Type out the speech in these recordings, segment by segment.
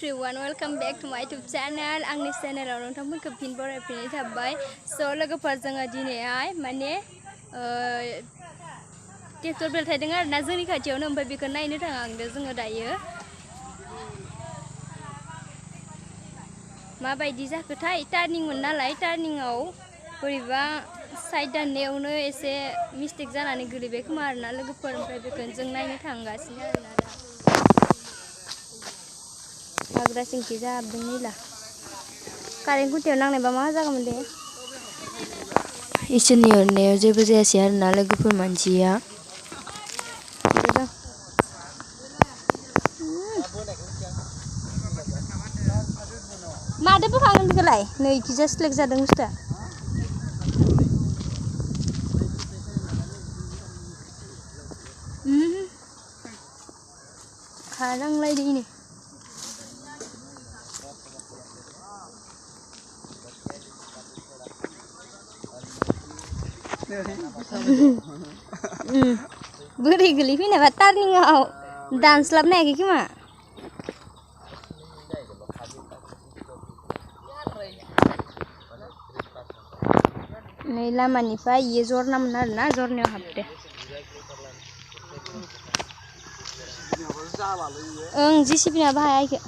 everyone, welcome back to my YouTube channel. आंनि चेनेलाव नोंथांमोनखौ फिन बरायफिननाय थाबाय। लोगोफोर जोङो दिनैहाय माने ट्रेक्टर बेलथायदों आरो ना जोंनि खाथियावनो ओमफ्राय बेखौ नायनो थांदों जोङो दायो। माबायदि जाखोथाय टार्निंमोन नालाय टार्निंआव बोरैबा साइड दाननायावनो एसे मिस्टेक जानानै गोलैबाय खोमा आरोना लोगोफोर ओमफ्राय बेखौनो जों नायनो थांगासिनो आरोना दा। हाग्रा सिंखि जाहाबदों मैला कारेन्ट खुन्थियाव नांनायबा मा जागौमोन दे। इसोरनि अननायाव जेबो जायासै आरोना लोगोफोर मानसिया। मादो बोखांगोन बेखौलाय नै इखिजा स्लेक जादों बुस्थुआ। खानांलायदों इनो। बोरै गोलैफैनायबा टार्निंआव दानस्लाबनो हायाखै खोमा। नै लामानिफ्राय इयो जरनामोन आरोना जरनायाव हाबदो। ओं जेसिबिना बाहाया इखो।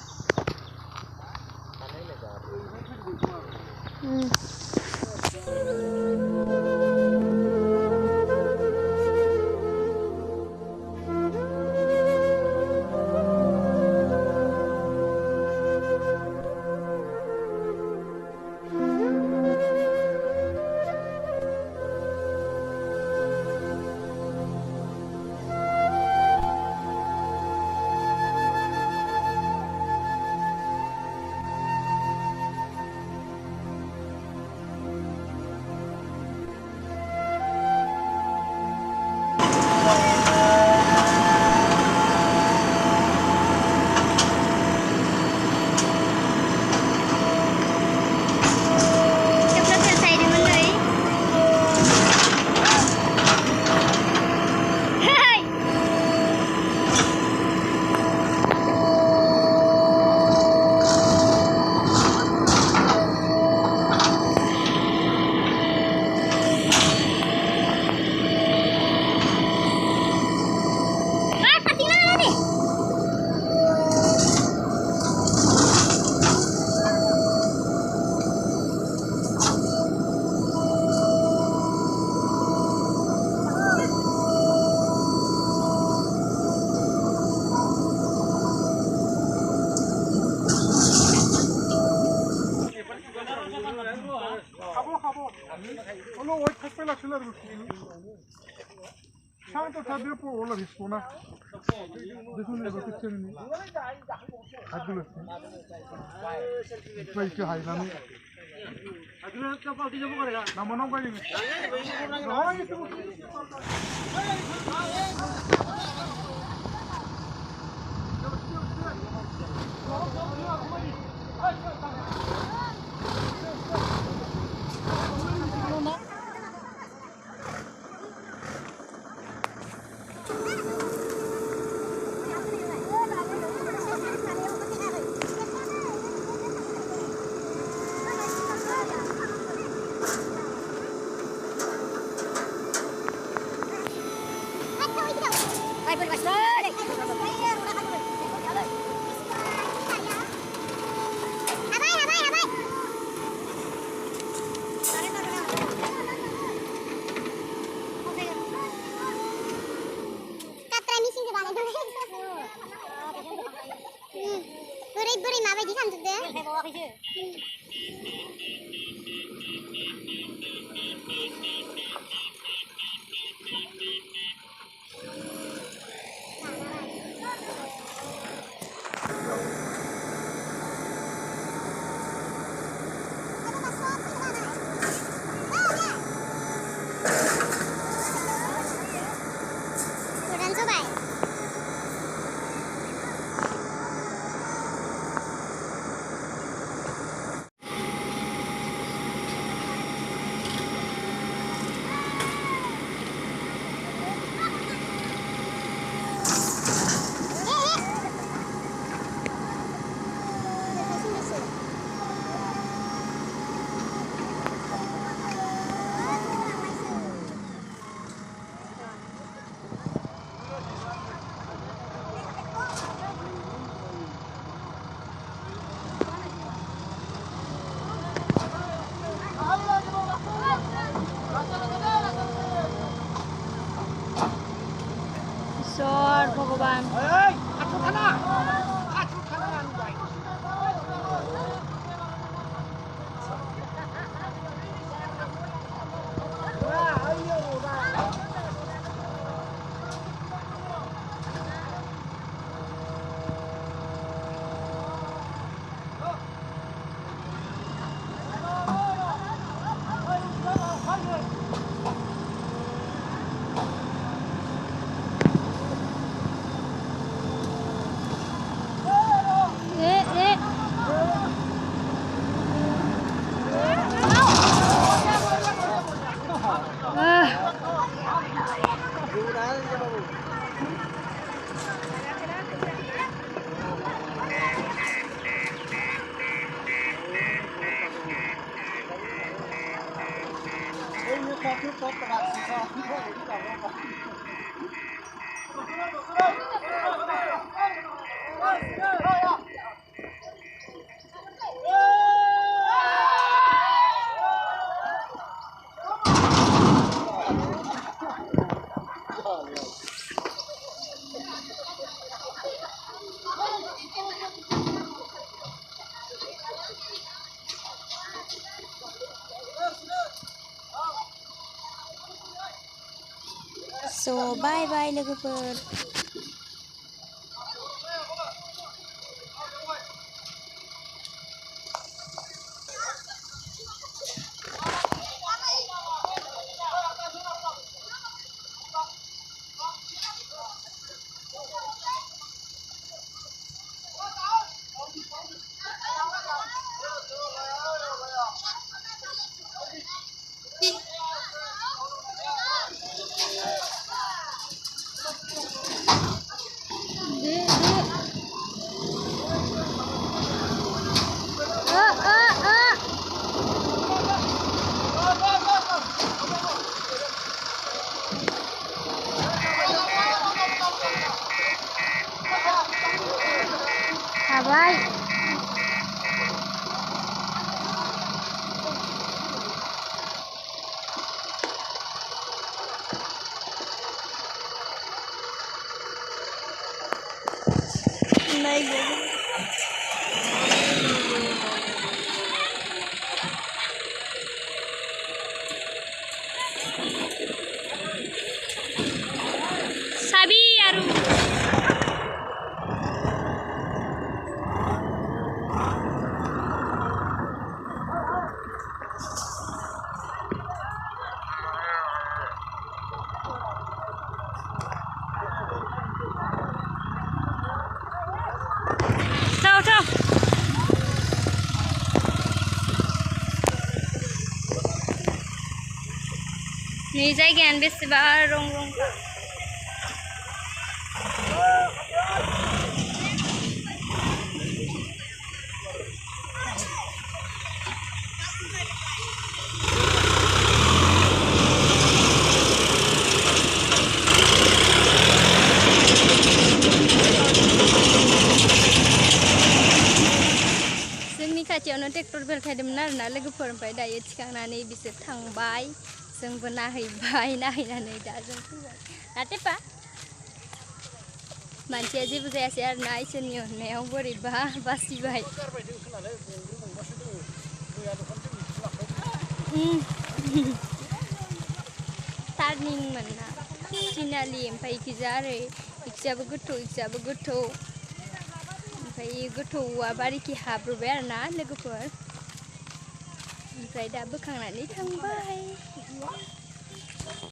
Santo tabii bu olur hiç buna. Düşünün bakın senin. Hadi lan. Belki hayranı. Hadi lan kapal diye bu kadar. Namına koyayım. Hayır işte bu. Boरै माबायदि खालामजोबदो? इसोर भगवान So bye bye लोगोफोर Bye. Sabi aru Tahu. Ni जायगायानो बेसेबा रं खाथियावनो ट्रेक्टर बेलथायदोंमोन आरोना लोगोफोर ओमफ्राय दायो थिखांनानै बिसोर थांबाय जोंबो नायहैनानै दा जों फैबाय नाथायबा मानसिया जेबो जायासै आरोना इसोरनि अननायाव बोरैबा बासिबाय टार्निं मोनना तिनालि ओमफ्राय इखिजा आरो इखिजाबो गोथौ ओमफ्राय गोथौआ बारिखि हाब्रबाय आरोना लोगोफोर ओमफ्राय दा बोखांनानै थांबाय